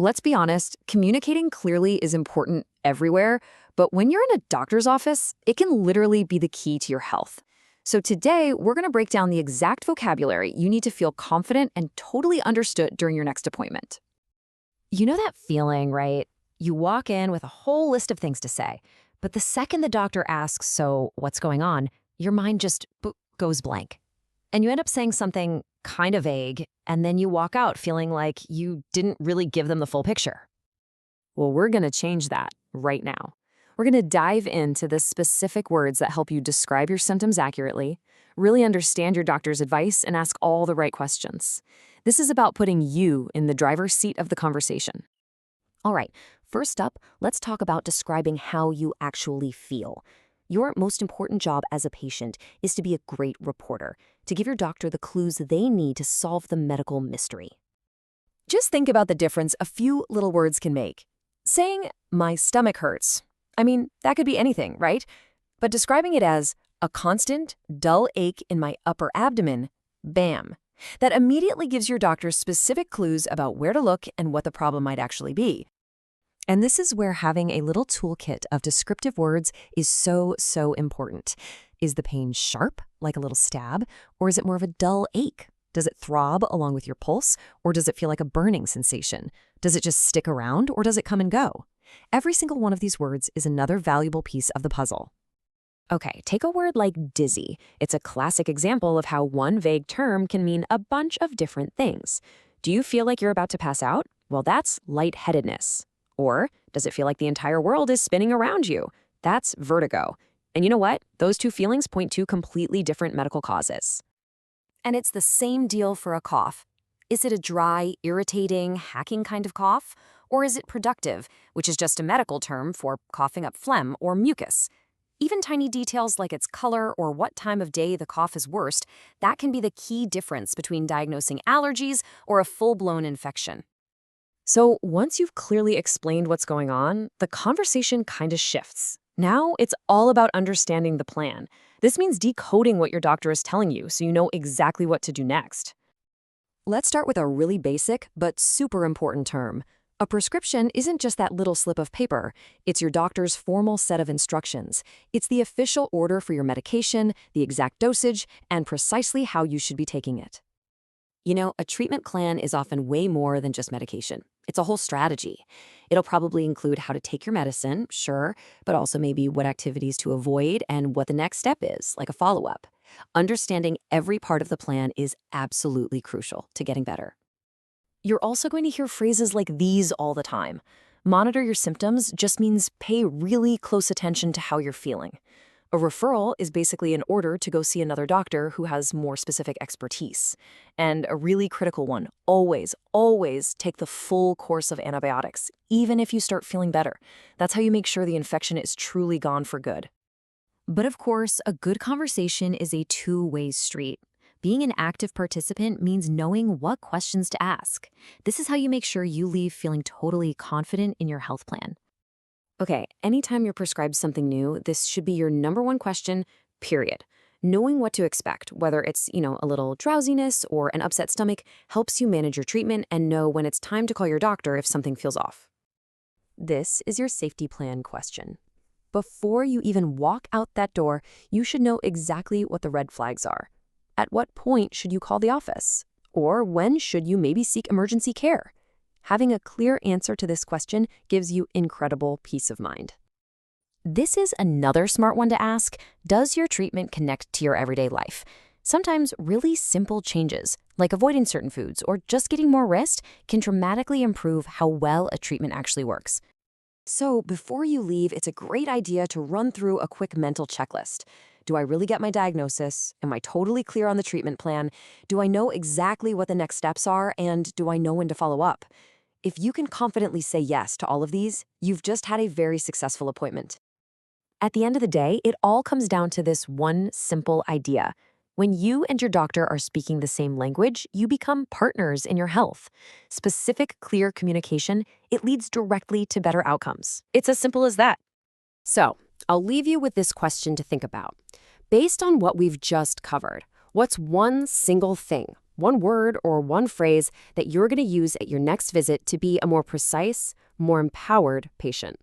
Let's be honest, communicating clearly is important everywhere, but when you're in a doctor's office, it can literally be the key to your health. So today, we're going to break down the exact vocabulary you need to feel confident and totally understood during your next appointment. You know that feeling, right? You walk in with a whole list of things to say, but the second the doctor asks, so what's going on, your mind just goes blank. And you end up saying something kind of vague, and then you walk out feeling like you didn't really give them the full picture. Well, we're going to change that right now. We're going to dive into the specific words that help you describe your symptoms accurately, really understand your doctor's advice, and ask all the right questions. This is about putting you in the driver's seat of the conversation. All right, first up, let's talk about describing how you actually feel. Your most important job as a patient is to be a great reporter, to give your doctor the clues they need to solve the medical mystery. Just think about the difference a few little words can make. Saying, "My stomach hurts." I mean, that could be anything, right? But describing it as a constant, dull ache in my upper abdomen, bam. That immediately gives your doctor specific clues about where to look and what the problem might actually be. And this is where having a little toolkit of descriptive words is so important. Is the pain sharp, like a little stab, or is it more of a dull ache? Does it throb along with your pulse, or does it feel like a burning sensation? Does it just stick around, or does it come and go? Every single one of these words is another valuable piece of the puzzle. Okay, take a word like dizzy. It's a classic example of how one vague term can mean a bunch of different things. Do you feel like you're about to pass out? Well, that's lightheadedness. Or does it feel like the entire world is spinning around you? That's vertigo. And you know what? Those two feelings point to completely different medical causes. And it's the same deal for a cough. Is it a dry, irritating, hacking kind of cough? Or is it productive, which is just a medical term for coughing up phlegm or mucus? Even tiny details like its color or what time of day the cough is worst, that can be the key difference between diagnosing allergies or a full-blown infection. So once you've clearly explained what's going on, the conversation kind of shifts. Now it's all about understanding the plan. This means decoding what your doctor is telling you so you know exactly what to do next. Let's start with a really basic but super important term. A prescription isn't just that little slip of paper. It's your doctor's formal set of instructions. It's the official order for your medication, the exact dosage, and precisely how you should be taking it. You know, a treatment plan is often way more than just medication. It's a whole strategy. It'll probably include how to take your medicine, sure, but also maybe what activities to avoid and what the next step is, like a follow-up. Understanding every part of the plan is absolutely crucial to getting better. You're also going to hear phrases like these all the time. Monitor your symptoms just means pay really close attention to how you're feeling. A referral is basically an order to go see another doctor who has more specific expertise. And a really critical one, always take the full course of antibiotics, even if you start feeling better. That's how you make sure the infection is truly gone for good. But of course, a good conversation is a two-way street. Being an active participant means knowing what questions to ask. This is how you make sure you leave feeling totally confident in your health plan. Okay, anytime you're prescribed something new, this should be your number one question, period. Knowing what to expect, whether it's, a little drowsiness or an upset stomach, helps you manage your treatment and know when it's time to call your doctor if something feels off. This is your safety plan question. Before you even walk out that door, you should know exactly what the red flags are. At what point should you call the office? Or when should you maybe seek emergency care? Having a clear answer to this question gives you incredible peace of mind. This is another smart one to ask. Does your treatment connect to your everyday life? Sometimes really simple changes, like avoiding certain foods or just getting more rest, can dramatically improve how well a treatment actually works. So before you leave, it's a great idea to run through a quick mental checklist. Do I really get my diagnosis? Am I totally clear on the treatment plan? Do I know exactly what the next steps are? And do I know when to follow up? If you can confidently say yes to all of these, you've just had a very successful appointment. At the end of the day, it all comes down to this one simple idea. When you and your doctor are speaking the same language, you become partners in your health. Specific, clear communication, it leads directly to better outcomes. It's as simple as that. So, I'll leave you with this question to think about. Based on what we've just covered, what's one single thing, one word or one phrase that you're going to use at your next visit to be a more precise, more empowered patient.